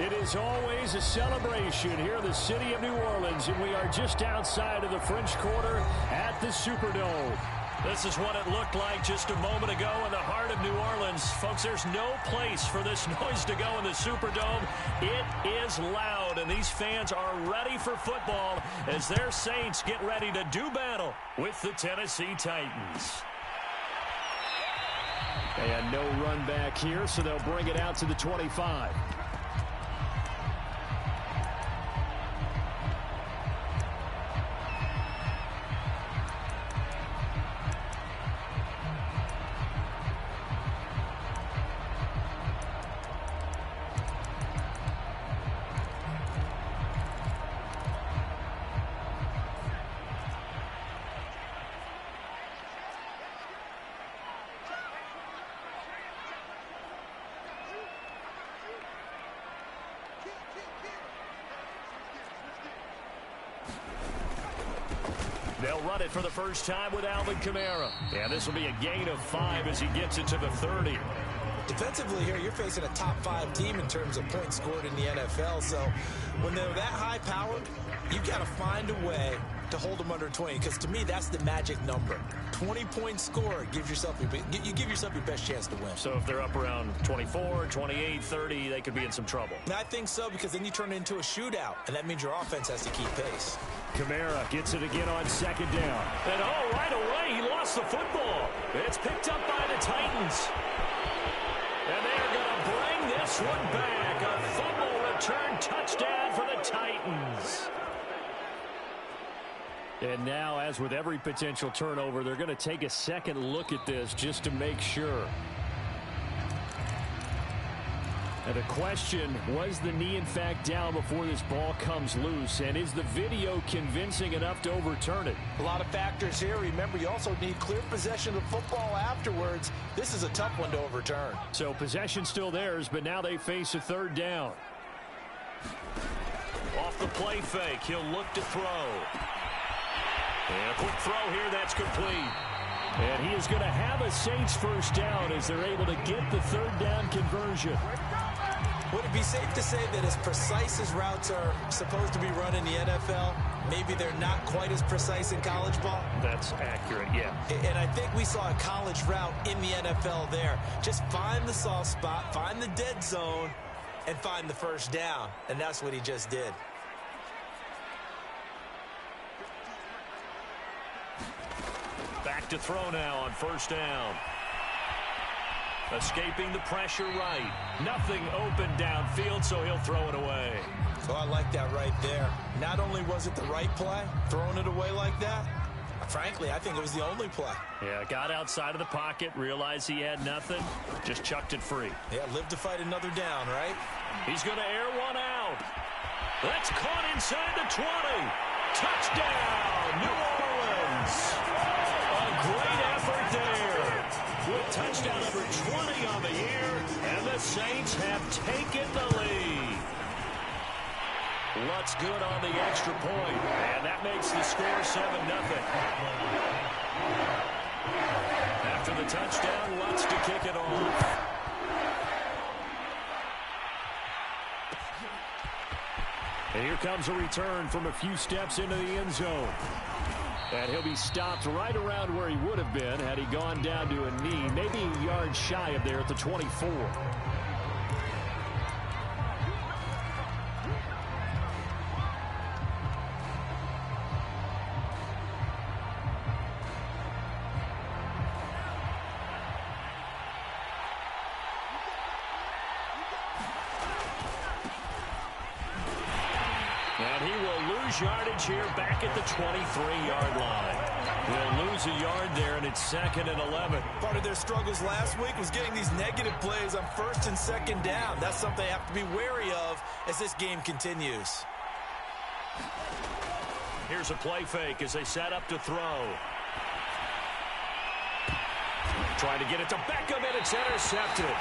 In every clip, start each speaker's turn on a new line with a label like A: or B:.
A: It is always a celebration here in the city of New Orleans, and we are just outside of the French Quarter at the Superdome. This is what it looked like just a moment ago in the heart of New Orleans. Folks, there's no place for this noise to go in the Superdome. It is loud, and these fans are ready for football as their Saints get ready to do battle with the Tennessee Titans. And no run back here, so they'll bring it out to the 25. They'll run it for the first time with Alvin Kamara. And this will be a gain of 5 as he gets it to the 30.
B: Defensively here, you're facing a top-5 team in terms of points scored in the NFL. So when they're that high-powered, you got to find a way to hold them under 20. Because to me, that's the magic number. 20 points scored, you give yourself your best chance to win.
A: So if they're up around 24, 28, 30, they could be in some trouble.
B: And I think so, because then you turn it into a shootout, and that means your offense has to keep pace.
A: Kamara gets it again on second down. And right away, he lost the football. It's picked up by the Titans. And they're going to bring this one back. A fumble return touchdown for the Titans. And now, as with every potential turnover, they're going to take a second look at this just to make sure. And the question, was the knee in fact down before this ball comes loose? And is the video convincing enough to overturn it?
B: A lot of factors here. Remember, you also need clear possession of football afterwards. This is a tough one to overturn.
A: So possession still theirs, but now they face a third down. Off the play fake, he'll look to throw. And a quick throw here, that's complete. And he is going to have a Saints first down as they're able to get the third down conversion.
B: Would it be safe to say that as precise as routes are supposed to be run in the NFL, maybe they're not quite as precise in college ball?
A: That's accurate, yeah.
B: And I think we saw a college route in the NFL there. Just find the soft spot, find the dead zone, and find the first down. And that's what he just did.
A: Back to throw now on first down. Escaping the pressure right. Nothing open downfield, so he'll throw it away.
B: So I like that right there. Not only was it the right play, throwing it away like that, frankly, I think it was the only play.
A: Yeah, got outside of the pocket, realized he had nothing, just chucked it free.
B: Yeah, live to fight another down, right?
A: He's going to air one out. That's caught inside the 20. Touchdown, New Orleans. A great effort there. With touchdown number 20 on the year, and the Saints have taken the lead. Lutz good on the extra point, and that makes the score 7-0. After the touchdown, Lutz to kick it off. And here comes a return from a few steps into the end zone. And he'll be stopped right around where he would have been had he gone down to a knee, maybe a yard shy of there at the 24. And he will lose yardage here back at the 23-yard line. They'll lose a yard there, and it's 2nd and 11.
B: Part of their struggles last week was getting these negative plays on 1st and 2nd down. That's something they have to be wary of as this game continues.
A: Here's a play fake as they set up to throw. Trying to get it to Beckham, and it's intercepted.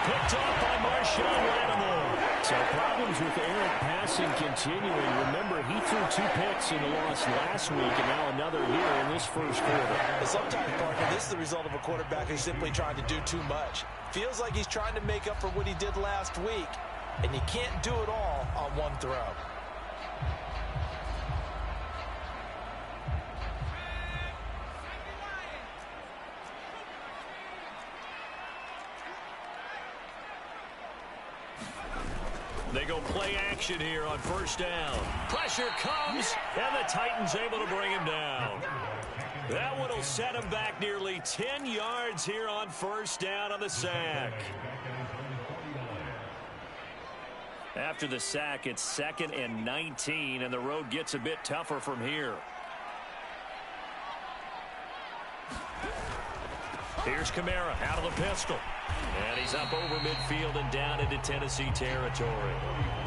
A: Picked off by Marshawn Lattimore. So problems with errant passing continuing. Remember, he threw 2 picks in the loss last week, and now another here in this first quarter.
B: But sometimes, partner, this is the result of a quarterback who's simply trying to do too much. Feels like he's trying to make up for what he did last week. and you can't do it all on one throw.
A: They go play action here on first down. Pressure comes, and the Titans able to bring him down. That one will set him back nearly 10 yards here on first down on the sack. After the sack, it's 2nd and 19, and the road gets a bit tougher from here. Here's Kamara out of the pistol. And he's up over midfield and down into Tennessee territory.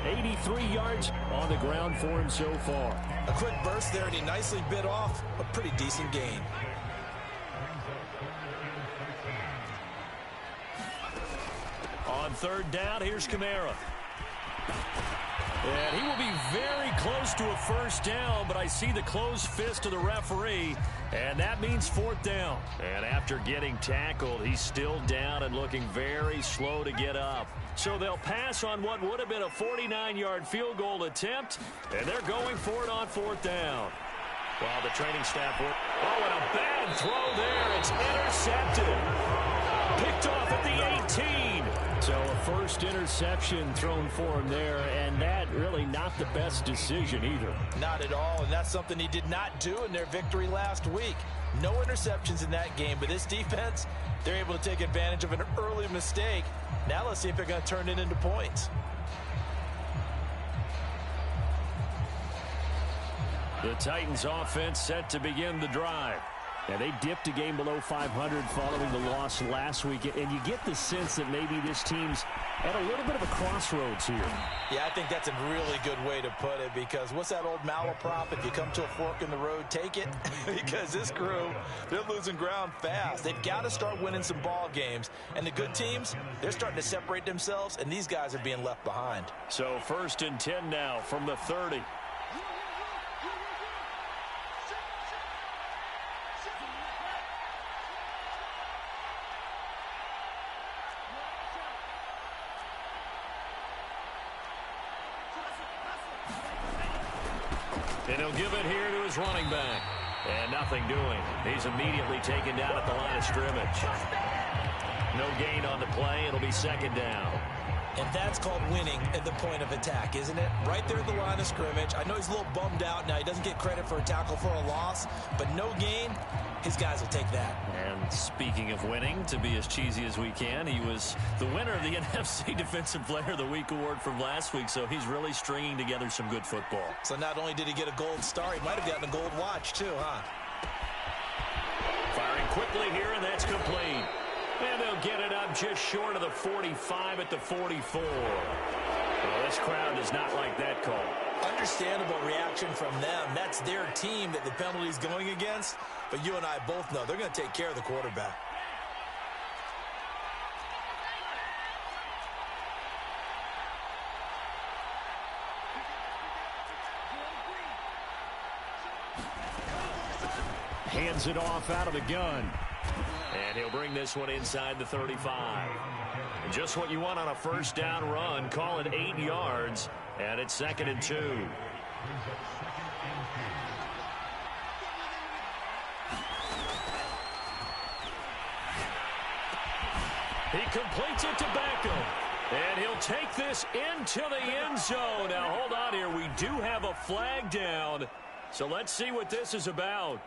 A: 83 yards on the ground for him so far.
B: A quick burst there, and he nicely bit off a pretty decent gain.
A: On third down, here's Kamara. And he will be very close to a first down, but I see the closed fist of the referee, and that means 4th down. And after getting tackled, he's still down and looking very slow to get up. So they'll pass on what would have been a 49-yard field goal attempt, and they're going for it on 4th down. While the training staff work. Oh, and a bad throw there. It's intercepted. Picked off at the 18. So a first interception thrown for him there, and that really not the best decision either.
B: Not at all, and that's something he did not do in their victory last week. No interceptions in that game, but this defense, they're able to take advantage of an early mistake. Now let's see if they're going to turn it into points.
A: The Titans offense set to begin the drive. And they dipped a game below 500 following the loss last week. And you get the sense that maybe this team's at a little bit of a crossroads here.
B: Yeah, I think that's a really good way to put it, because what's that old malaprop? If you come to a fork in the road, take it. Because this crew, they're losing ground fast. They've got to start winning some ball games. And the good teams, they're starting to separate themselves, and these guys are being left behind.
A: So 1st and 10 now from the 30. And he'll give it here to his running back. And nothing doing. He's immediately taken down at the line of scrimmage. No gain on the play. It'll be 2nd down.
B: And that's called winning at the point of attack, isn't it? Right there at the line of scrimmage. I know he's a little bummed out now. He doesn't get credit for a tackle for a loss, but no gain, his guys will take that.
A: And speaking of winning, to be as cheesy as we can, he was the winner of the NFC Defensive Player of the Week award from last week, so he's really stringing together some good football.
B: So not only did he get a gold star, he might have gotten a gold watch too, huh?
A: Firing quickly here, and that's complete. And they'll get it up just short of the 45 at the 44. Well, this crowd does not like that call.
B: Understandable reaction from them. That's their team that the penalty's going against. But you and I both know they're going to take care of the quarterback.
A: Hands it off out of the gun. And he'll bring this one inside the 35. And just what you want on a first down run. Call it 8 yards. And it's 2nd and 2. He completes it to Beckham. And he'll take this into the end zone. Now, hold on here. We do have a flag down. So let's see what this is about.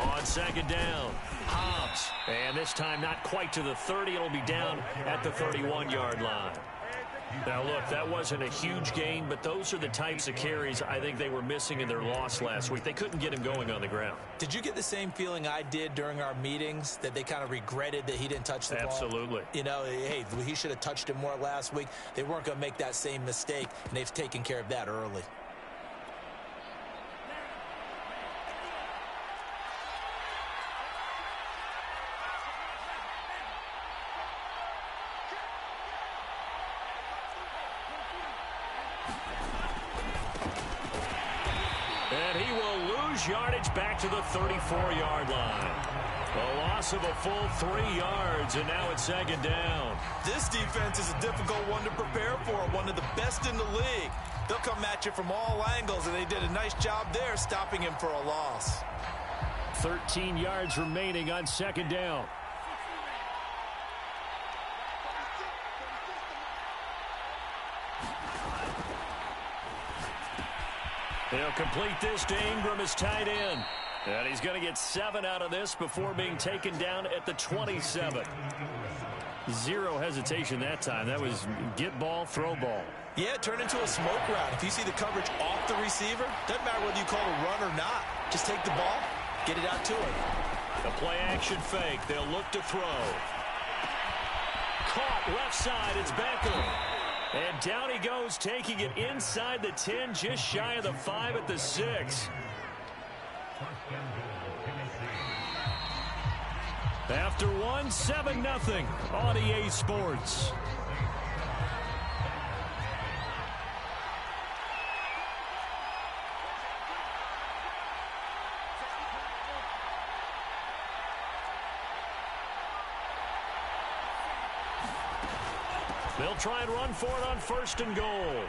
A: On 2nd down, Hobbs. And this time not quite to the 30. It'll be down at the 31-yard line. Now, look, that wasn't a huge gain, but those are the types of carries I think they were missing in their loss last week. They couldn't get him going on the ground.
B: Did you get the same feeling I did during our meetings, that they kind of regretted that he didn't touch the ball?
A: Absolutely.
B: You know, hey, he should have touched it more last week. They weren't going to make that same mistake, and they've taken care of that early.
A: And he will lose yardage back to the 34-yard line. A loss of a full 3 yards, and now it's second down.
B: This defense is a difficult one to prepare for, one of the best in the league. They'll come at you from all angles, and they did a nice job there stopping him for a loss.
A: 13 yards remaining on second down. He'll complete this to Ingram as tight end. And he's going to get 7 out of this before being taken down at the 27. Zero hesitation that time. That was get ball, throw ball.
B: Yeah, turn into a smoke route. If you see the coverage off the receiver, doesn't matter whether you call a run or not. Just take the ball, get it out to him.
A: A play-action fake. They'll look to throw. Caught left side. It's Beckham. And down he goes, taking it inside the 10, just shy of the 5 at the 6. After one, 7-0 on EA Sports. They'll try and run for it on 1st and goal.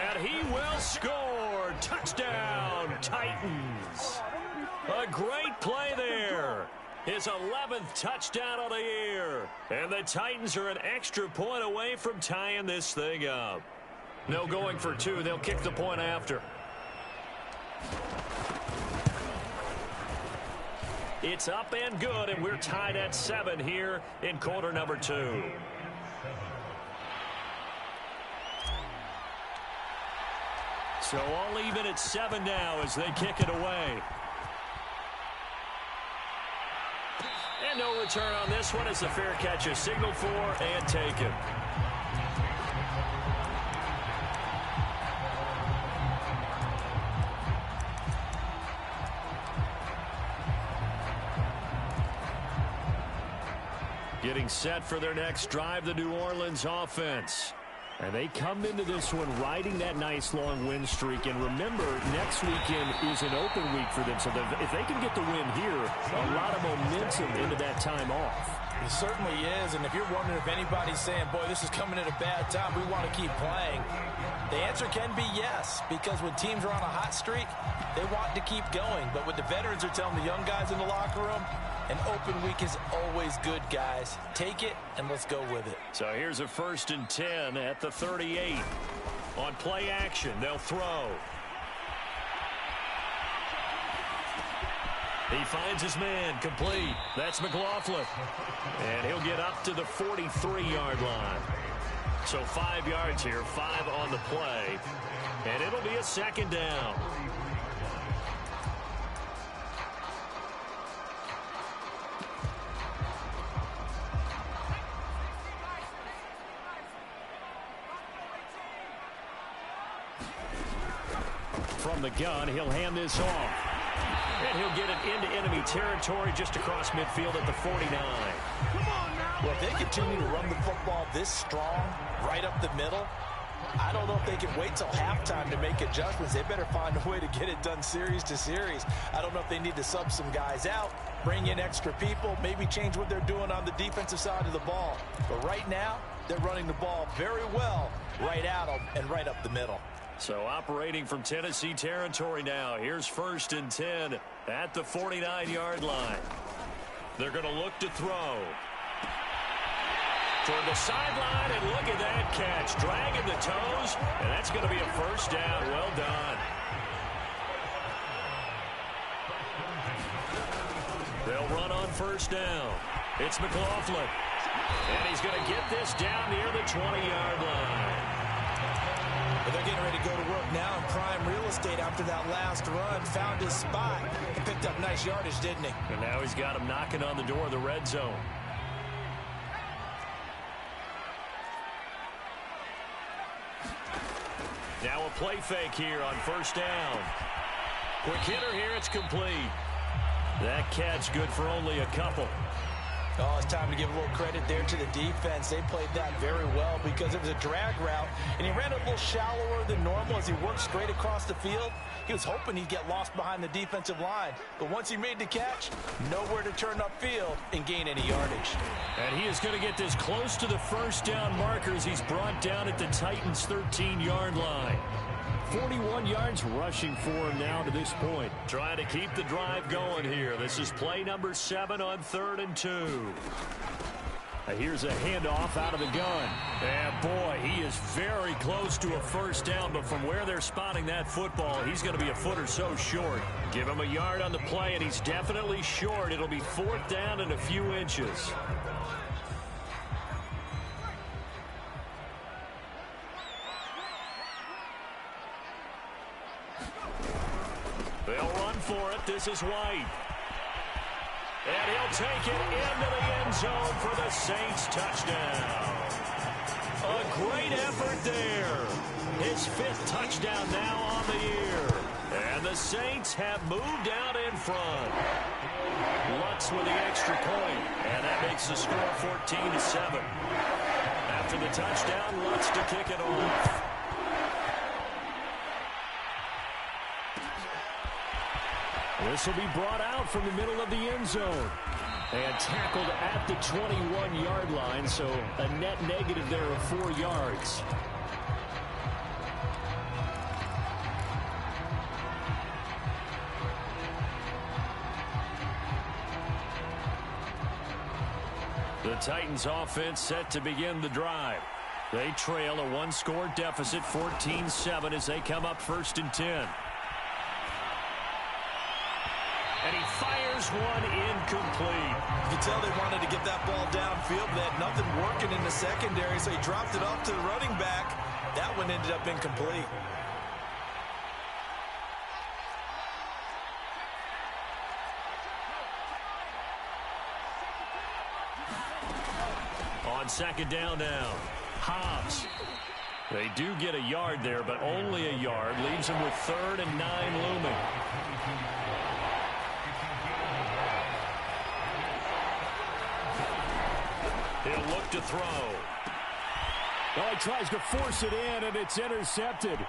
A: And he will score. Touchdown, Titans. A great play there. His 11th touchdown of the year. And the Titans are an extra point away from tying this thing up. No going for 2. They'll kick the point after. It's up and good, and we're tied at 7 here in quarter number 2. So all even at 7 now as they kick it away. And no return on this one as the fair catch is signaled for and taken. Getting set for their next drive, the New Orleans offense. And they come into this one riding that nice long win streak. And remember, next weekend is an open week for them. So if they can get the win here, a lot of momentum into that time off.
B: It certainly is. And if you're wondering if anybody's saying, boy, this is coming at a bad time, we want to keep playing, the answer can be yes. Because when teams are on a hot streak, they want to keep going. But what the veterans are telling the young guys in the locker room, an open week is always good, guys. Take it, and let's go with it.
A: So here's a 1st and 10 at the 38. On play action, they'll throw. He finds his man, complete. That's McLaughlin. And he'll get up to the 43-yard line. So 5 yards here, 5 on the play. And it'll be a 2nd down. From the gun, he'll hand this off. And he'll get it into enemy territory just across midfield at the 49.
B: Well, if they continue to run the football this strong, right up the middle, I don't know if they can wait till halftime to make adjustments. They better find a way to get it done series to series. I don't know if they need to sub some guys out, bring in extra people, maybe change what they're doing on the defensive side of the ball. But right now, they're running the ball very well right at them and right up the middle.
A: So operating from Tennessee territory now. Here's 1st and 10 at the 49-yard line. They're going to look to throw. Toward the sideline, and look at that catch. Dragging the toes, and that's going to be a 1st down. Well done. They'll run on 1st down. It's McLaughlin. And he's going to get this down near the 20-yard line.
B: But they're getting ready to go to work now in prime real estate after that last run. Found his spot and picked up nice yardage, didn't he?
A: And now he's got him knocking on the door of the red zone. Now a play fake here on 1st down. Quick hitter here, it's complete. That catch good for only a couple.
B: Oh, it's time to give a little credit there to the defense. They played that very well because it was a drag route, and he ran a little shallower than normal as he worked straight across the field. He was hoping he'd get lost behind the defensive line, but once he made the catch, nowhere to turn upfield and gain any yardage.
A: And he is going to get this close to the first down markers. He's brought down at the Titans' 13-yard line. 41 yards rushing for him now to this point. Trying to keep the drive going here. This is play number 7 on 3rd and 2. Here's a handoff out of the gun. And boy, he is very close to a first down, but from where they're spotting that football, he's going to be a foot or so short. Give him a yard on the play, and he's definitely short. It'll be 4th down and a few inches. They'll run for it. This is White. And he'll take it into the end zone for the Saints touchdown. A great effort there. His 5th touchdown now on the year. And the Saints have moved out in front. Lutz with the extra point. And that makes the score 14-7. After the touchdown, Lutz to kick it off. This will be brought out from the middle of the end zone and tackled at the 21-yard line, so a net negative there of 4 yards. The Titans offense set to begin the drive. They trail a 1-score deficit, 14-7, as they come up 1st and 10. And he fires one incomplete.
B: You can tell they wanted to get that ball downfield, but they had nothing working in the secondary, so he dropped it off to the running back. That one ended up incomplete.
A: On 2nd down now, Hobbs. They do get a yard there, but only a yard. Leaves them with 3rd and 9 looming. He'll look to throw. Oh, he tries to force it in, and it's intercepted.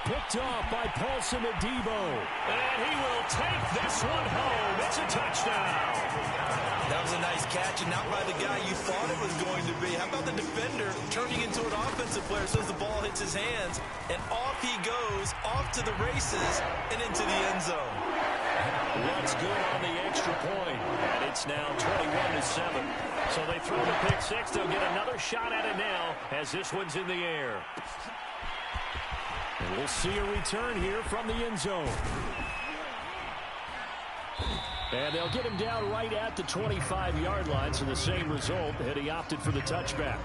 A: Picked off by Paulson Adebo. And he will take this one home. It's a touchdown.
B: That was a nice catch, and not by the guy you thought it was going to be. How about the defender turning into an offensive player as soon as the ball hits his hands, and off he goes, off to the races, and into the end zone.
A: That's good on the extra point, and it's now 21-7. So they throw the pick 6. They'll get another shot at it now as this one's in the air. And we'll see a return here from the end zone. And they'll get him down right at the 25-yard line, so the same result, and he opted for the touchback.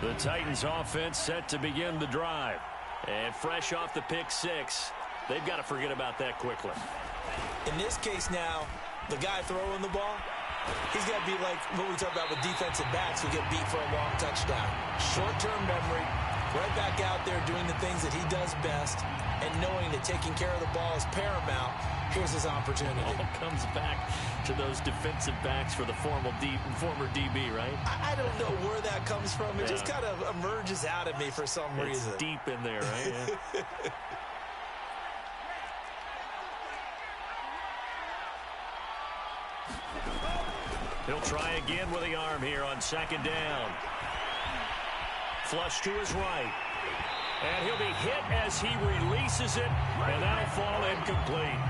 A: The Titans offense set to begin the drive. And fresh off the pick 6, they've got to forget about that quickly.
B: In this case now, the guy throwing the ball, he's got to be like what we talk about with defensive backs who get beat for a long touchdown. Short-term memory, right back out there doing the things that he does best, and knowing that taking care of the ball is paramount. Here's his opportunity.
A: All comes back to those defensive backs for the former DB, right?
B: I don't know where that comes from. It just kind of emerges out of me for some reason.
A: It's deep in there, right? Yeah. He'll try again with the arm here on 2nd down. Flush to his right. And he'll be hit as he releases it, and that'll fall incomplete.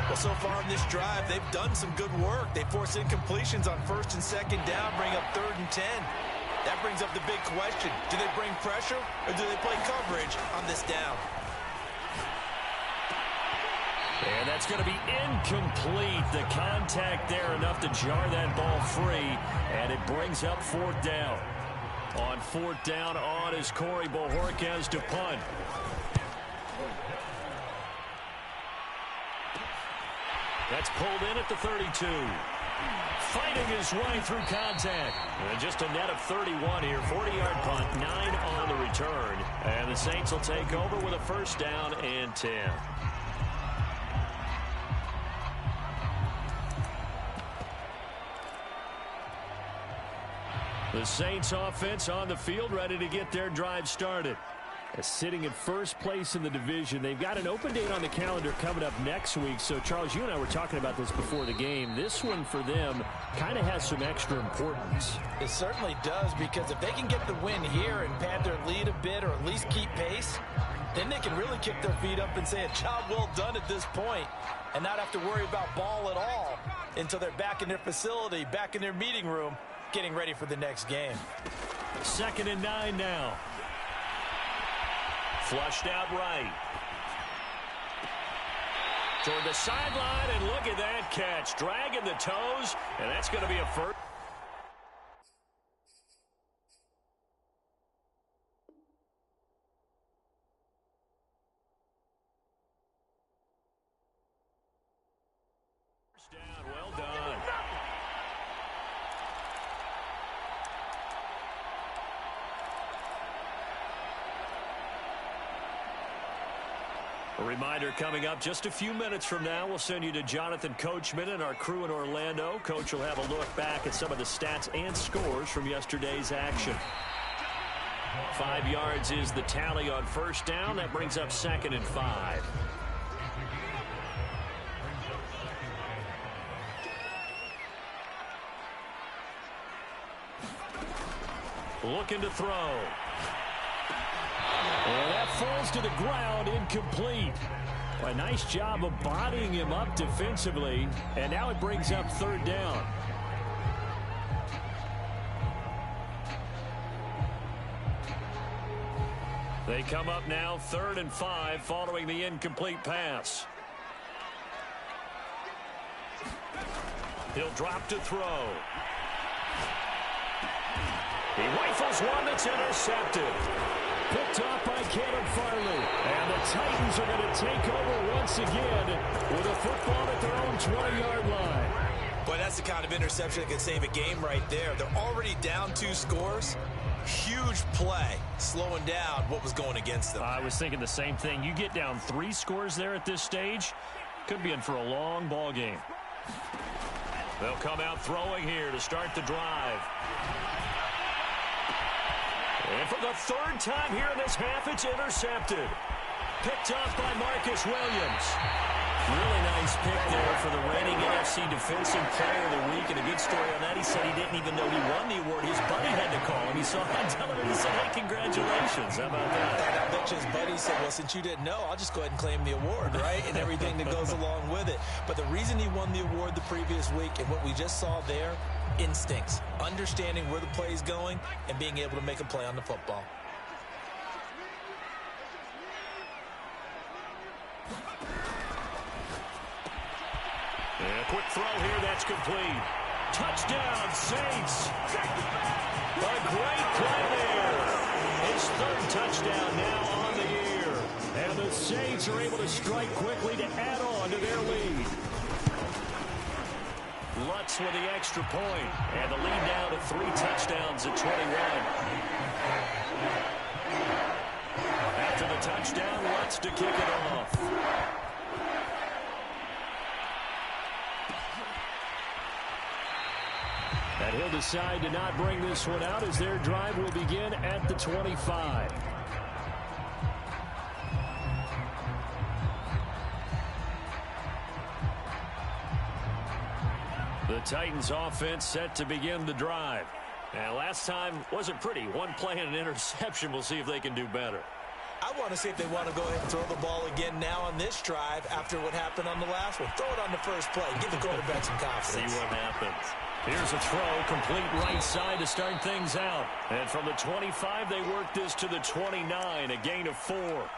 B: Well, so far in this drive, they've done some good work. They force incompletions on 1st and 2nd down, bring up 3rd and 10. That brings up the big question. Do they bring pressure, or do they play coverage on this down?
A: And that's going to be incomplete. The contact there enough to jar that ball free, and it brings up 4th down. On 4th down, on is Corey Bojorquez to punt. That's pulled in at the 32. Fighting his way through contact. And just a net of 31 here. 40-yard punt, 9 on the return. And the Saints will take over with a first down and 10. The Saints offense on the field, ready to get their drive started. Sitting in first place in the division. They've got an open date on the calendar coming up next week. So, Charles, you and I were talking about this before the game. This one for them kind of has some extra importance.
B: It certainly does, because if they can get the win here and pad their lead a bit, or at least keep pace, then they can really kick their feet up and say a job well done at this point and not have to worry about ball at all until they're back in their facility, back in their meeting room, getting ready for the next game.
A: 2nd and 9 now. Flushed out right. Toward the sideline, and look at that catch. Dragging the toes, and that's going to be a first. First down, well done. A reminder coming up just a few minutes from now, we'll send you to Jonathan Coachman and our crew in Orlando. Coach will have a look back at some of the stats and scores from yesterday's action. 5 yards is the tally on first down. That brings up 2nd and 5. Looking to throw. And that falls to the ground, incomplete. A nice job of bodying him up defensively, and now it brings up 3rd down. They come up now 3rd and 5 following the incomplete pass. He'll drop to throw. He rifles one that's intercepted. Picked off by Caleb Farley. And the Titans are going to take over once again with a football at their own 20-yard line.
B: Boy, that's the kind of interception that could save a game right there. They're already down 2 scores. Huge play, slowing down what was going against them.
A: I was thinking the same thing. You get down 3 scores there at this stage, could be in for a long ball game. They'll come out throwing here to start the drive. And for the 3rd time here in this half, it's intercepted. Picked off by Marcus Williams. Really nice pick there for the reigning NFC Defensive Player of the Week. And a good story on that, he said he didn't even know he won the award. His buddy had to call him. He saw it on television. He said, hey, congratulations. How about that?
B: And I bet you his buddy said, well, since you didn't know, I'll just go ahead and claim the award, right? And everything that goes along with it. But the reason he won the award the previous week and what we just saw there, instincts, understanding where the play is going, and being able to make a play on the football.
A: And a quick throw here, that's complete. Touchdown, Saints. A great play there. His 3rd touchdown now on the year. And the Saints are able to strike quickly to add on to their lead. Lutz with the extra point, and the lead now to 3 touchdowns at 21. After the touchdown, Lutz to kick it off. And he'll decide to not bring this one out as their drive will begin at the 25. The Titans offense set to begin the drive. And last time wasn't pretty. One play and an interception. We'll see if they can do better.
B: I want to see if they want to go ahead and throw the ball again now on this drive after what happened on the last one. Throw it on the first play. Give the quarterback some confidence.
A: See what happens. Here's a throw, complete right side to start things out. And from the 25, they work this to the 29, a gain of 4.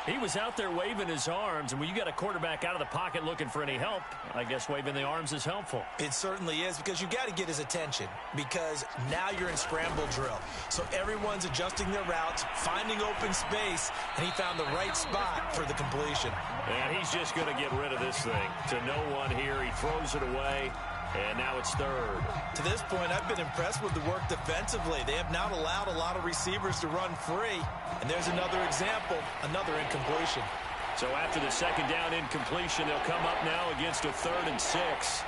A: He was out there waving his arms, and when you got a quarterback out of the pocket looking for any help, I guess waving the arms is helpful.
B: It certainly is, because you got to get his attention, because now you're in scramble drill. So everyone's adjusting their routes, finding open space, and he found the right spot for the completion.
A: And he's just going to get rid of this thing to no one here. He throws it away. And now it's third.
B: To this point, I've been impressed with the work defensively. They have not allowed a lot of receivers to run free. And there's another example, another incompletion.
A: So after the second down incompletion, they'll come up now against a 3rd and 6.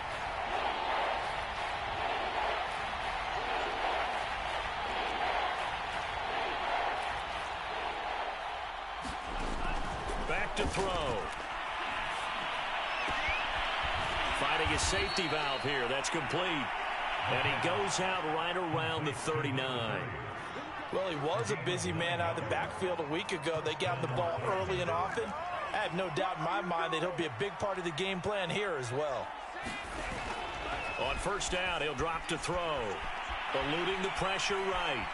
A: Back to throw. Finding his safety valve here. That's complete. And he goes out right around the 39.
B: Well, he was a busy man out of the backfield a week ago. They got him the ball early and often. I have no doubt in my mind that he'll be a big part of the game plan here as well.
A: On first down, he'll drop to throw. Eluding the pressure right.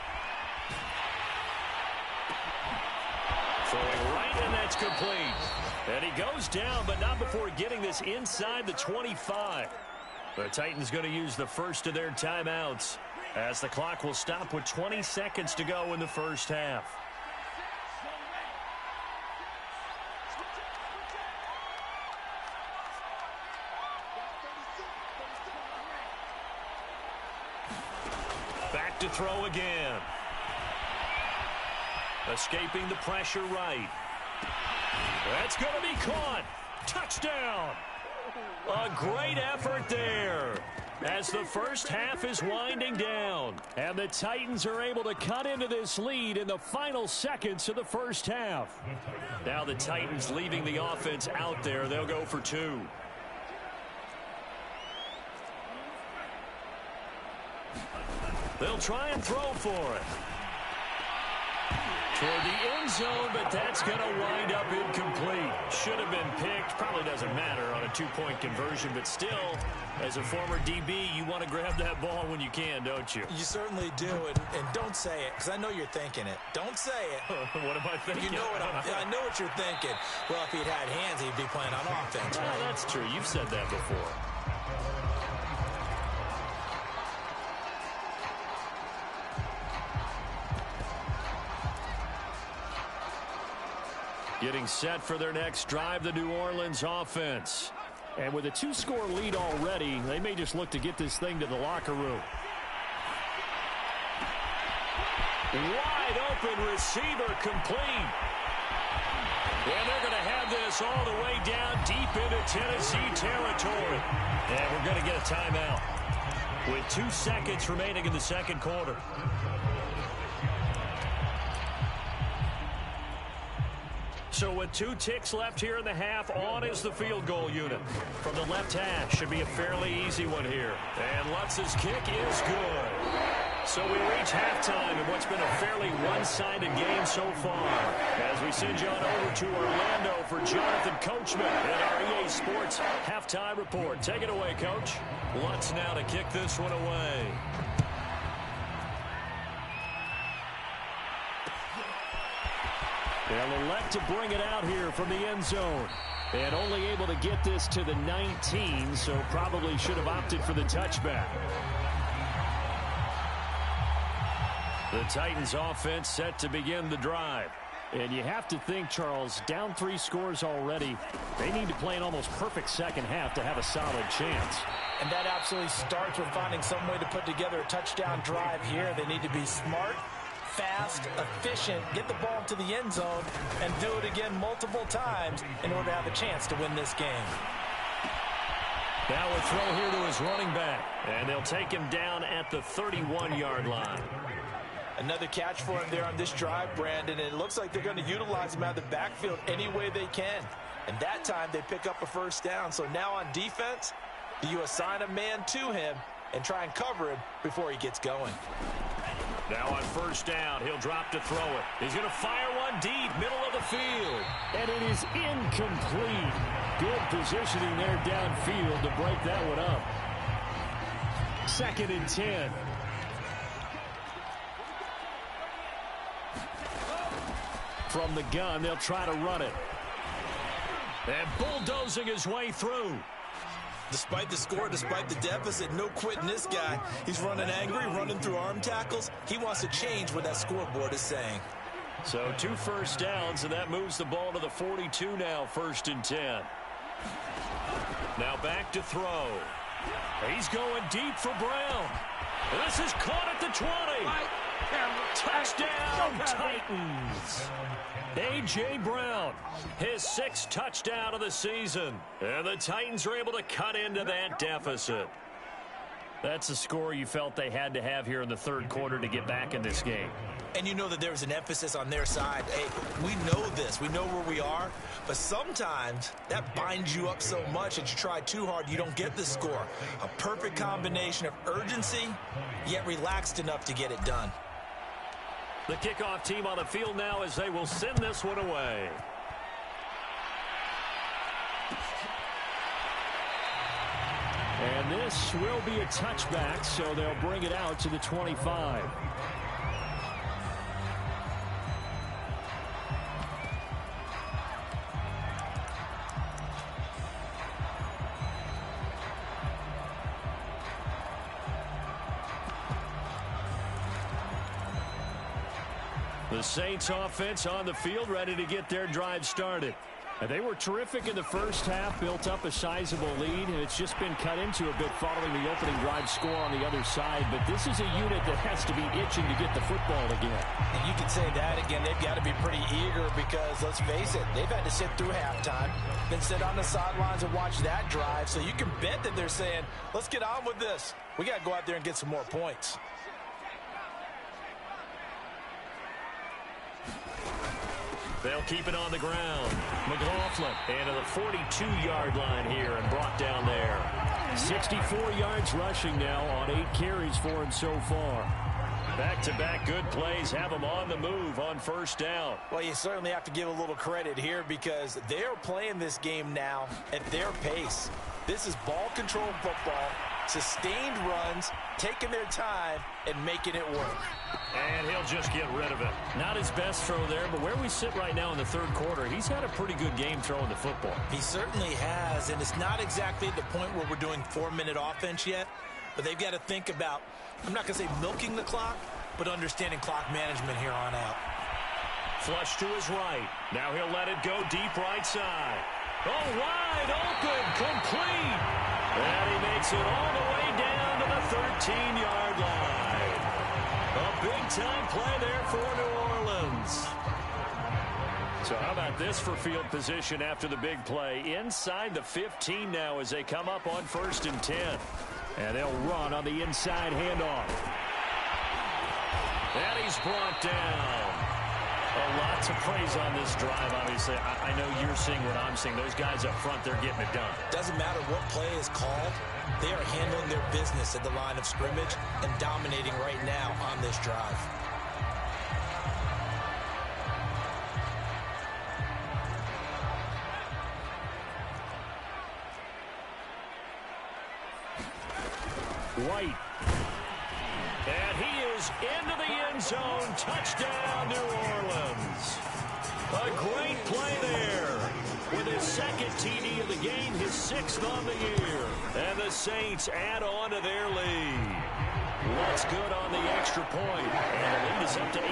A: Throwing right, and that's complete. And he goes down, but not before getting this inside the 25. The Titans going to use the first of their timeouts, as the clock will stop with 20 seconds to go in the first half. Back to throw again. Escaping the pressure right. That's going to be caught. Touchdown. A great effort there as the first half is winding down. And the Titans are able to cut into this lead in the final seconds of the first half. Now the Titans leaving the offense out there. They'll go for 2. They'll try and throw for it. Toward the end zone, but that's going to wind up incomplete. Should have been picked. Probably doesn't matter on a 2-point conversion, but still, as a former DB, you want to grab that ball when you can, don't you?
B: You certainly do, and don't say it, because I know you're thinking it. Don't say it.
A: What am I thinking?
B: You know what I know what you're thinking. Well, if he'd had hands, he'd be playing on offense, right?
A: That's true. You've said that before. Getting set for their next drive, the New Orleans offense. And with a 2-score lead already, they may just look to get this thing to the locker room. Wide open receiver complete. And they're going to have this all the way down deep into Tennessee territory. And we're going to get a timeout with 2 seconds remaining in the second quarter. So with 2 ticks left here in the half, on is the field goal unit. From the left hash, should be a fairly easy one here. And Lutz's kick is good. So we reach halftime in what's been a fairly one-sided game so far. As we send you on over to Orlando for Jonathan Coachman in our EA Sports Halftime Report. Take it away, Coach. Lutz now to kick this one away. They'll elect to bring it out here from the end zone. And only able to get this to the 19, so probably should have opted for the touchback. The Titans offense set to begin the drive. And you have to think, Charles, down 3 scores already. They need to play an almost perfect second half to have a solid chance.
B: And that absolutely starts with finding some way to put together a touchdown drive here. They need to be smart, fast, efficient, get the ball to the end zone, and do it again multiple times in order to have a chance to win this game.
A: Now a throw here to his running back, and they'll take him down at the 31-yard line.
B: Another catch for him there on this drive, Brandon, and it looks like they're going to utilize him out of the backfield any way they can. And that time they pick up a first down. So now on defense, do you assign a man to him and try and cover him before he gets going?
A: Now on first down, he'll drop to throw it. He's going to fire one deep, middle of the field. And it is incomplete. Good positioning there downfield to break that one up. 2nd and 10. From the gun, they'll try to run it. And bulldozing his way through.
B: Despite the score, despite the deficit, no quitting this guy. He's running angry, running through arm tackles. He wants to change what that scoreboard is saying.
A: So 2 first downs, and that moves the ball to the 42 now, 1st and 10. Now back to throw. He's going deep for Brown. This is caught at the 20. Touchdown, Titans. A.J. Brown, his 6th touchdown of the season. And the Titans are able to cut into that deficit. That's a score you felt they had to have here in the third quarter to get back in this game.
B: And you know that there's an emphasis on their side. Hey, we know this. We know where we are. But sometimes that binds you up so much that you try too hard, you don't get the score. A perfect combination of urgency, yet relaxed enough to get it done.
A: The kickoff team on the field now as they will send this one away. And this will be a touchback, so they'll bring it out to the 25. The Saints offense on the field, ready to get their drive started. And they were terrific in the first half, built up a sizable lead, and it's just been cut into a bit following the opening drive score on the other side. But this is a unit that has to be itching to get the football again.
B: And you can say that again. They've got to be pretty eager because, let's face it, they've had to sit through halftime, then sit on the sidelines and watch that drive. So you can bet that they're saying, let's get on with this. We got to go out there and get some more points.
A: They'll keep it on the ground. McLaughlin into the 42-yard line here and brought down there. 64 yards rushing now on 8 carries for him so far. Back-to-back good plays have him on the move on first down.
B: Well, you certainly have to give a little credit here because they're playing this game now at their pace. This is ball control football, sustained runs, taking their time, and making it work.
A: And he'll just get rid of it. Not his best throw there, but where we sit right now in the third quarter, he's had a pretty good game throwing the football.
B: He certainly has, and it's not exactly at the point where we're doing 4-minute offense yet, but they've got to think about, I'm not going to say milking the clock, but understanding clock management here on out.
A: Flush to his right. Now he'll let it go deep right side. Oh, wide open, complete. And he makes it all the way down to the 13-yard line. A big-time play there for New Orleans. So how about this for field position after the big play? Inside the 15 now as they come up on 1st and 10. And they'll run on the inside handoff. And he's brought down. A lot to praise on this drive, obviously. I know you're seeing what I'm seeing. Those guys up front, they're getting it done. Doesn't matter what play is called. They are handling their business at the line of scrimmage and dominating right now on this drive. White. And he is into the end zone. Touchdown, New Orleans. A great play there. With his 2nd TD of the game, his 6th on the year. And the Saints add on to their lead. What's good on the extra point. And the lead is up to 18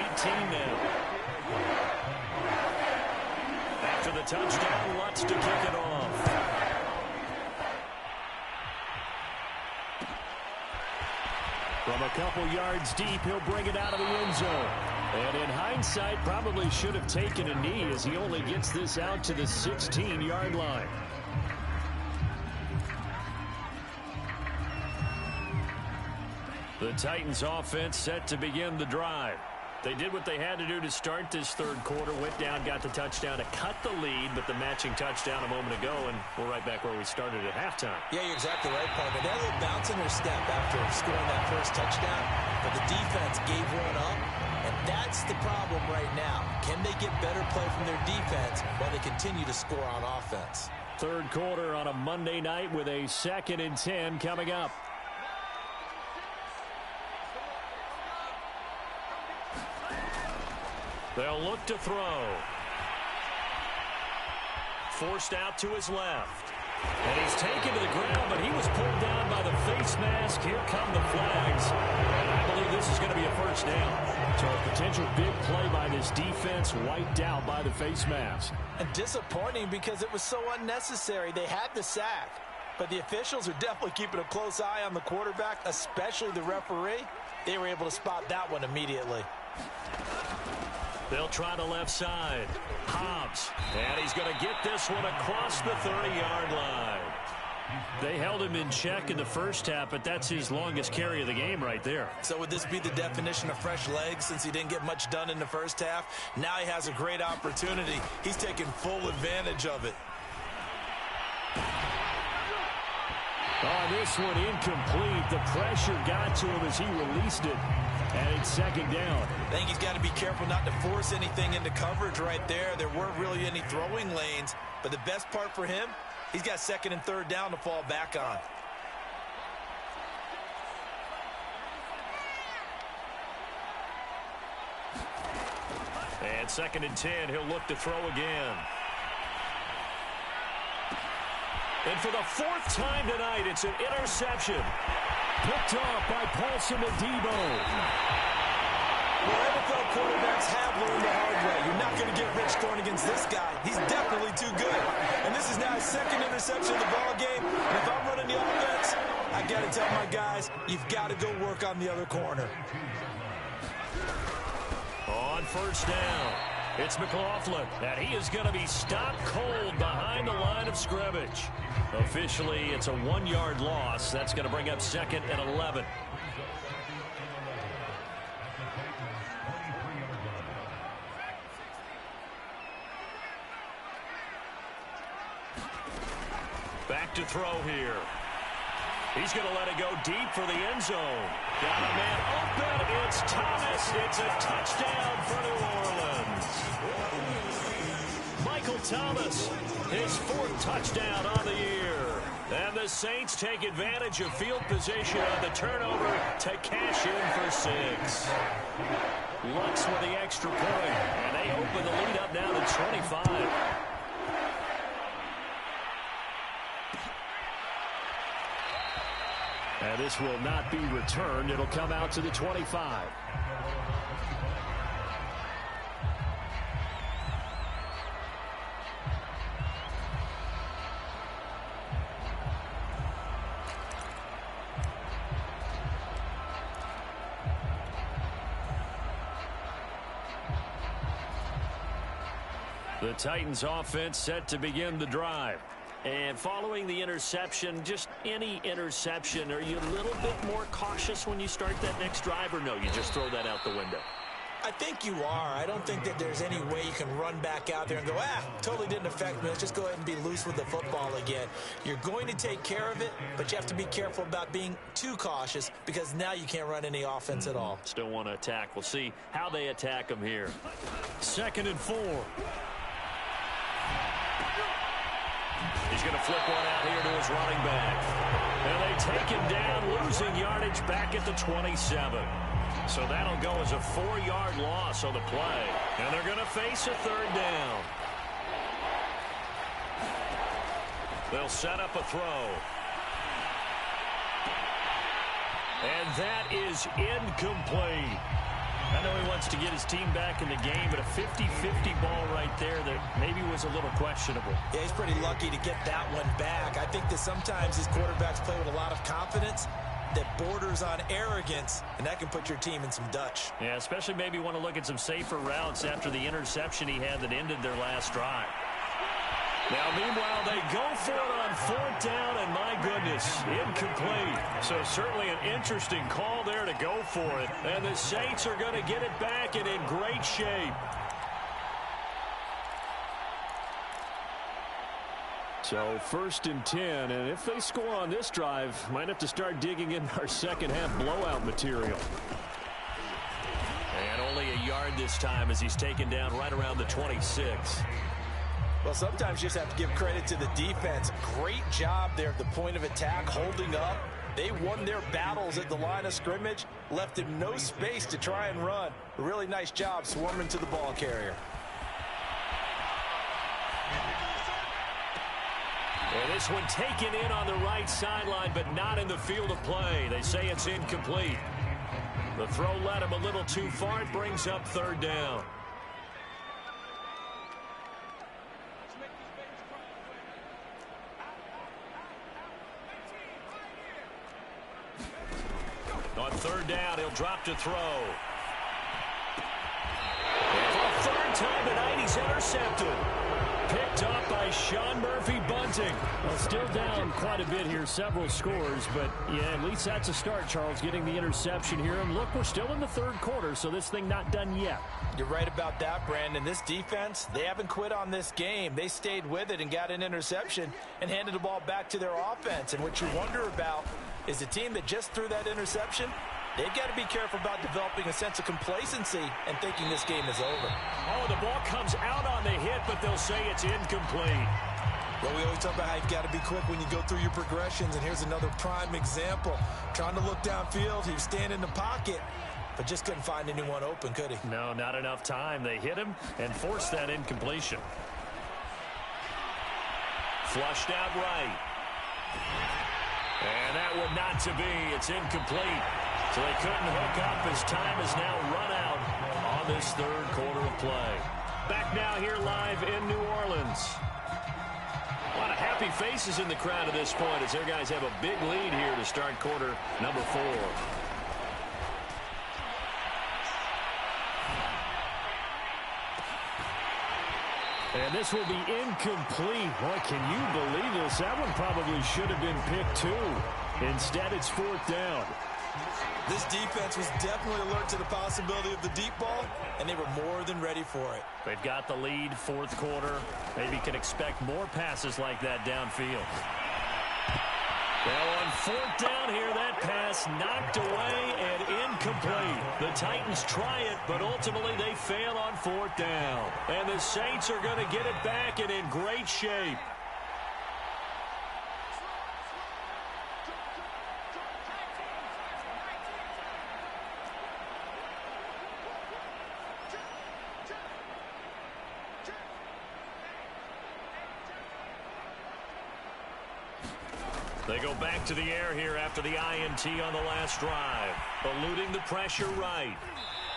A: now. After the touchdown, Lutz to kick it off. From a couple yards deep, he'll bring it out of the end zone. And in hindsight, probably should have taken a knee as he only gets this out to the 16-yard line. The Titans offense set to begin the drive. They did what they had to do to start this third quarter, went down, got the touchdown to cut the lead, but the matching touchdown a moment ago, and we're right back where we started at halftime. Yeah, you're exactly right, Parker. They had a little bounce in their step after scoring that first touchdown, but the defense gave one up, and that's the problem right now. Can they get better play from their defense while they continue to score on offense? Third quarter on a Monday night with a 2nd and 10 coming up. They'll look to throw. Forced out to his left. And he's taken to the ground, but he was pulled down by the face mask. Here come the flags. And I believe this is going to be a first down. So a potential big play by this defense wiped out by the face mask. And disappointing because it was so unnecessary. They had the sack.
B: But the officials are definitely keeping a close eye on the quarterback, especially the referee. They were able to spot that one immediately.
A: They'll try the left side. Hobbs. And he's going to get this one across the 30-yard line. They held him in check in the first half, but that's his longest carry of the game right there.
B: So would this be the definition of fresh legs since he didn't get much done in the first half? Now he has a great opportunity. He's taking full advantage of it.
A: Oh, this one incomplete. The pressure got to him as he released it. And it's second down.
B: I think he's got to be careful not to force anything into coverage right there. There weren't really any throwing lanes. But the best part for him, he's got second and third down to fall back on.
A: And second and 10, he'll look to throw again. And for the fourth time tonight, it's an interception. Picked off by Paulson Adebo.
B: Well, NFL quarterbacks have learned the hard way. You're not going to get rich going against this guy. He's definitely too good. And this is now his second interception of the ball game. And if I'm running the offense, I got to tell my guys, you've got to go work on the other corner.
A: On first down, it's McLaughlin, and he is going to be stopped cold behind the line of scrimmage. Officially, it's a 1-yard loss. That's going to bring up second and 11. Back to throw here. He's going to let it go deep for the end zone. Got a man open. It's Thomas. It's a touchdown for New Orleans. Michael Thomas, his fourth touchdown on the year. And the Saints take advantage of field position on the turnover to cash in for 6. Lux with the extra point. And they open the lead up now to 25. And this will not be returned. It'll come out to the 25. The Titans offense set to begin the drive. And following the interception, just any interception, are you a little bit more cautious when you start that next drive, or no, you just throw that out the window?
B: I think you are. I don't think that there's any way you can run back out there and go, totally didn't affect me. Let's just go ahead and be loose with the football again. You're going to take care of it, but you have to be careful about being too cautious because now you can't run any offense at all.
A: Still want to attack. We'll see how they attack them here. Second and 4. He's going to flip one out here to his running back. And they take him down, losing yardage back at the 27. So that'll go as a 4-yard loss on the play. And they're going to face a third down. They'll set up a throw. And that is incomplete. I know he wants to get his team back in the game, but a 50-50 ball right there that maybe was a little questionable.
B: Yeah, he's pretty lucky to get that one back. I think that sometimes these quarterbacks play with a lot of confidence that borders on arrogance, and that can put your team in some Dutch.
A: Yeah, especially maybe want to look at some safer routes after the interception he had that ended their last drive. Now, meanwhile, they go for it on fourth down, and my goodness, incomplete. So certainly an interesting call there to go for it. And the Saints are going to get it back and in great shape. So first and 10, and if they score on this drive, might have to start digging in our second half blowout material. And only a yard this time as he's taken down right around the 26.
B: Well, sometimes you just have to give credit to the defense. Great job there at the point of attack, holding up. They won their battles at the line of scrimmage, left him no space to try and run. A really nice job swarming to the ball carrier.
A: And this one taken in on the right sideline, but not in the field of play. They say it's incomplete. The throw led him a little too far. It brings up third down. On third down, he'll drop to throw. And for the third time tonight, he's intercepted. Picked up by Sean Murphy-Bunting.
C: Well, still down quite a bit here, several scores, but yeah, at least that's a start, Charles, getting the interception here. And look, we're still in the third quarter, so this thing not done yet.
B: You're right about that, Brandon. This defense, they haven't quit on this game. They stayed with it and got an interception and handed the ball back to their offense. And what you wonder about is a team that just threw that interception, they've got to be careful about developing a sense of complacency and thinking this game is over.
A: Oh, the ball comes out on the hit, but they'll say it's incomplete.
B: Well, we always talk about how you've got to be quick when you go through your progressions, and here's another prime example. Trying to look downfield, he was standing in the pocket, but just couldn't find anyone open, could he?
A: No, not enough time. They hit him and forced that incompletion. Flushed out right. And that one not to be. It's incomplete. So they couldn't hook up as time has now run out on this third quarter of play. Back now here live in New Orleans. A lot of happy faces in the crowd at this point as their guys have a big lead here to start quarter number 4.
C: And this will be incomplete. Boy, can you believe this? That one probably should have been picked too. Instead, it's fourth down.
B: This defense was definitely alert to the possibility of the deep ball, and they were more than ready for it.
A: They've got the lead, fourth quarter. Maybe can expect more passes like that downfield. Well, on fourth down here, that pass knocked away and incomplete. The Titans try it, but ultimately they fail on fourth down. And the Saints are going to get it back and in great shape. They go back to the air here after the INT on the last drive. Eluding the pressure right.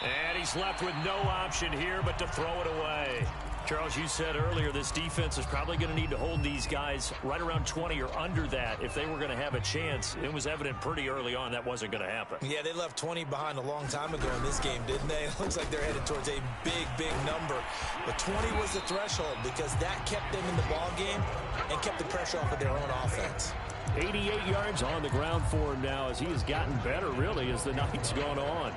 A: And he's left with no option here but to throw it away. Charles, you said earlier this defense is probably going to need to hold these guys right around 20 or under that if they were going to have a chance. It was evident pretty early on that wasn't going to happen.
B: Yeah, they left 20 behind a long time ago in this game, didn't they? It looks like they're headed towards a big, big number. But 20 was the threshold because that kept them in the ball game and kept the pressure off of their own offense.
C: 88 yards on the ground for him now as he has gotten better, really, as the night's gone on.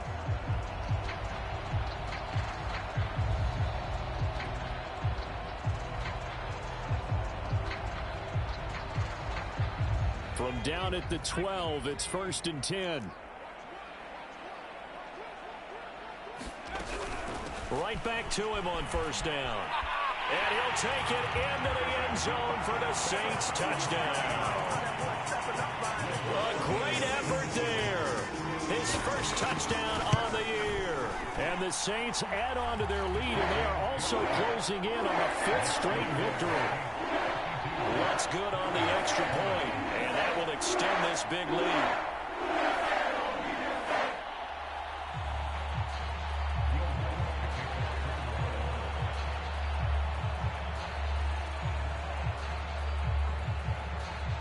C: From down at the 12, it's 1st and 10.
A: Right back to him on first down. And he'll take it into the end zone for the Saints touchdown. A great effort there. His first touchdown on the year. And the Saints add on to their lead, and they are also closing in on a 5th straight victory. What's good on the extra point, and that will extend this big lead.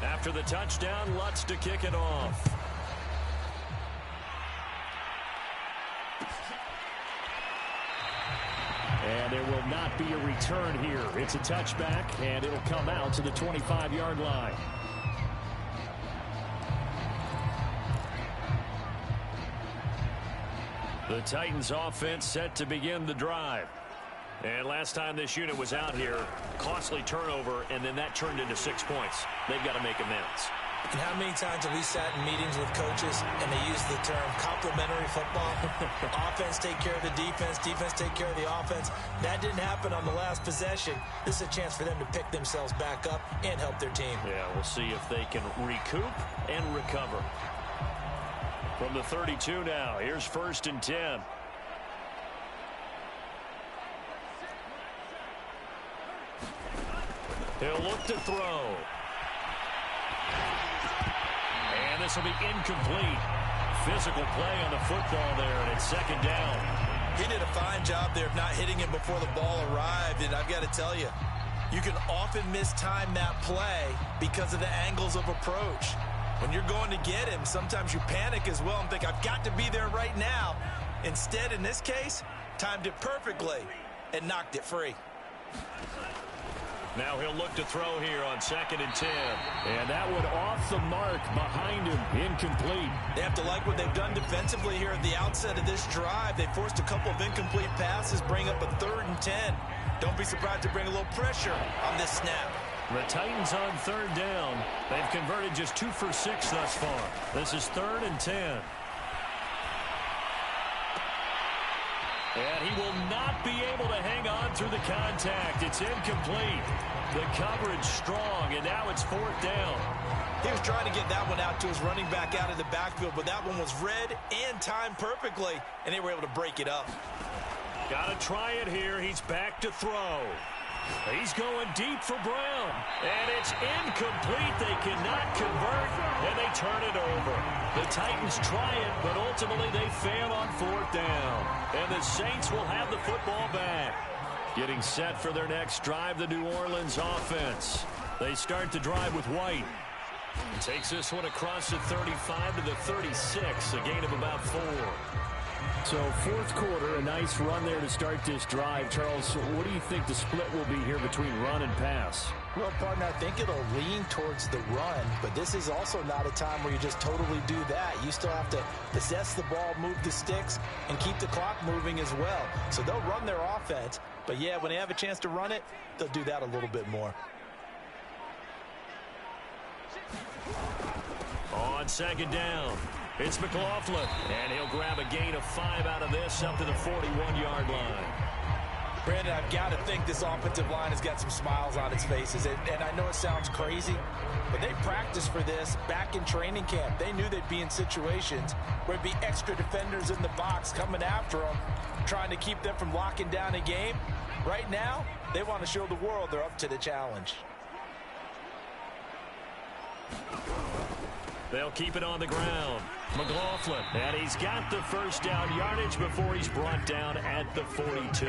A: After the touchdown, Lutz to kick it off.
C: And there will not be a return here. It's a touchback, and it'll come out to the 25-yard line.
A: The Titans offense set to begin the drive. And last time this unit was out here, costly turnover, and then that turned into 6 points. They've got to make amends.
B: And how many times have we sat in meetings with coaches and they use the term complementary football? Offense take care of the defense, defense take care of the offense. That didn't happen on the last possession. This is a chance for them to pick themselves back up and help their team.
A: Yeah, we'll see if they can recoup and recover. From the 32 now, here's 1st and 10. He'll look to throw. And this will be incomplete. Physical play on the football there, and it's 2nd down.
B: He did a fine job there of not hitting him before the ball arrived, and I've got to tell you, you can often mistime that play because of the angles of approach. When you're going to get him, sometimes you panic as well and think, I've got to be there right now. Instead, in this case, timed it perfectly and knocked it free.
A: Now he'll look to throw here on 2nd and 10.
C: And that one off the mark behind him, incomplete.
B: They have to like what they've done defensively here at the outset of this drive. They forced a couple of incomplete passes, bring up a 3rd and 10. Don't be surprised to bring a little pressure on this snap.
A: The Titans on 3rd down. They've converted just 2 for 6 thus far. This is 3rd and 10. And he will not be able to hang on through the contact. It's incomplete. The coverage strong, and now it's 4th down.
B: He was trying to get that one out to his running back out of the backfield, but that one was read and timed perfectly, and they were able to break it up.
A: Got to try it here. He's back to throw. He's going deep for Brown, and it's incomplete. They cannot convert, and they turn it over. The Titans try it, but ultimately they fail on 4th down, and the Saints will have the football back. Getting set for their next drive, the New Orleans offense. They start the drive with White. Takes this one across the 35 to the 36, a gain of about 4.
C: So 4th quarter, a nice run there to start this drive. Charles, what do you think the split will be here between run and pass?
B: Well, partner, I think it'll lean towards the run, but this is also not a time where you just totally do that. You still have to possess the ball, move the sticks, and keep the clock moving as well. So they'll run their offense, but yeah, when they have a chance to run it, they'll do that a little bit more.
A: On 2nd down, it's McLaughlin, and he'll grab a gain of 5 out of this up to the 41-yard line.
B: Brandon, I've got to think this offensive line has got some smiles on its faces, and I know it sounds crazy, but they practiced for this back in training camp. They knew they'd be in situations where there'd be extra defenders in the box coming after them, trying to keep them from locking down a game. Right now, they want to show the world they're up to the challenge.
A: They'll keep it on the ground. McLaughlin, and he's got the 1st down yardage before he's brought down at the 42.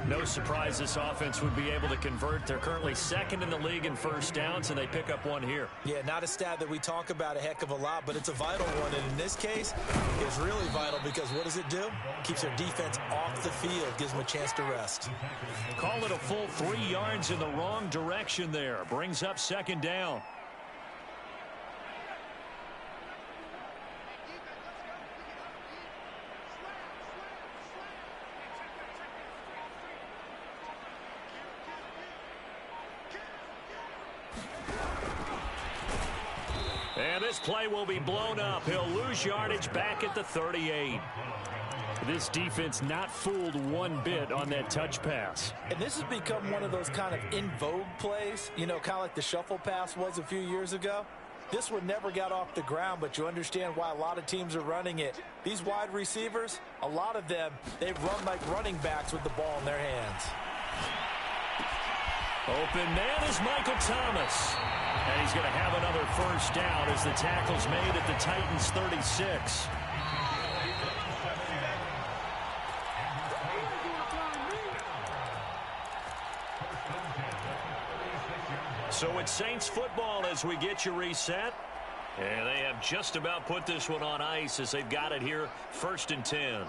A: No surprise this offense would be able to convert. They're currently 2nd in the league in 1st downs, and they pick up 1 here.
B: Yeah, not a stat that we talk about a heck of a lot, but it's a vital one, and in this case, it's really vital because what does it do? Keeps their defense off the field, gives them a chance to rest.
A: Call it a full 3 yards in the wrong direction there. Brings up 2nd down. And this play will be blown up. He'll lose yardage back at the 38.
C: This defense not fooled one bit on that touch pass.
B: And this has become one of those kind of in vogue plays, you know, kind of like the shuffle pass was a few years ago. This one never got off the ground, but you understand why a lot of teams are running it. These wide receivers, a lot of them, they've run like running backs with the ball in their hands.
A: Open man is Michael Thomas. And he's going to have another 1st down as the tackle's made at the Titans' 36. So it's Saints football as we get you reset. And they have just about put this one on ice as they've got it here, 1st and 10.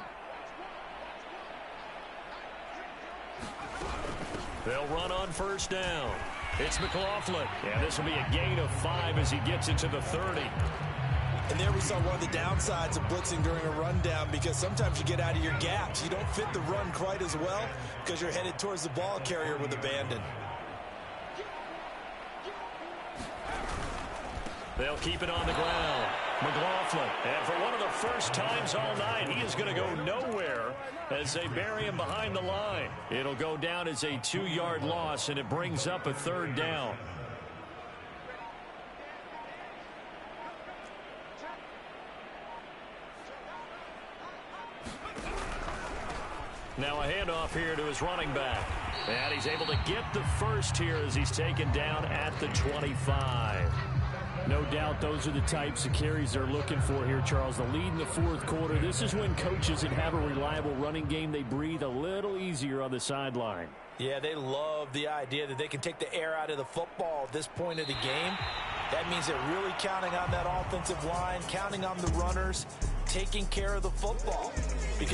A: They'll run on 1st down. It's McLaughlin. And this will be a gain of 5 as he gets into the 30.
B: And there we saw one of the downsides of blitzing during a rundown, because sometimes you get out of your gaps. You don't fit the run quite as well because you're headed towards the ball carrier with abandon.
A: They'll keep it on the ground. McLaughlin, and for one of the first times all night, he is going to go nowhere as they bury him behind the line. It'll go down as a 2-yard loss, and it brings up a 3rd down. Now a handoff here to his running back. And he's able to get the 1st here as he's taken down at the 25.
C: No doubt those are the types of carries they're looking for here, Charles. The lead in the 4th quarter. This is when coaches that have a reliable running game, they breathe a little easier on the sideline.
B: Yeah, they love the idea that they can take the air out of the football at this point of the game. That means they're really counting on that offensive line, counting on the runners, taking care of the football. Because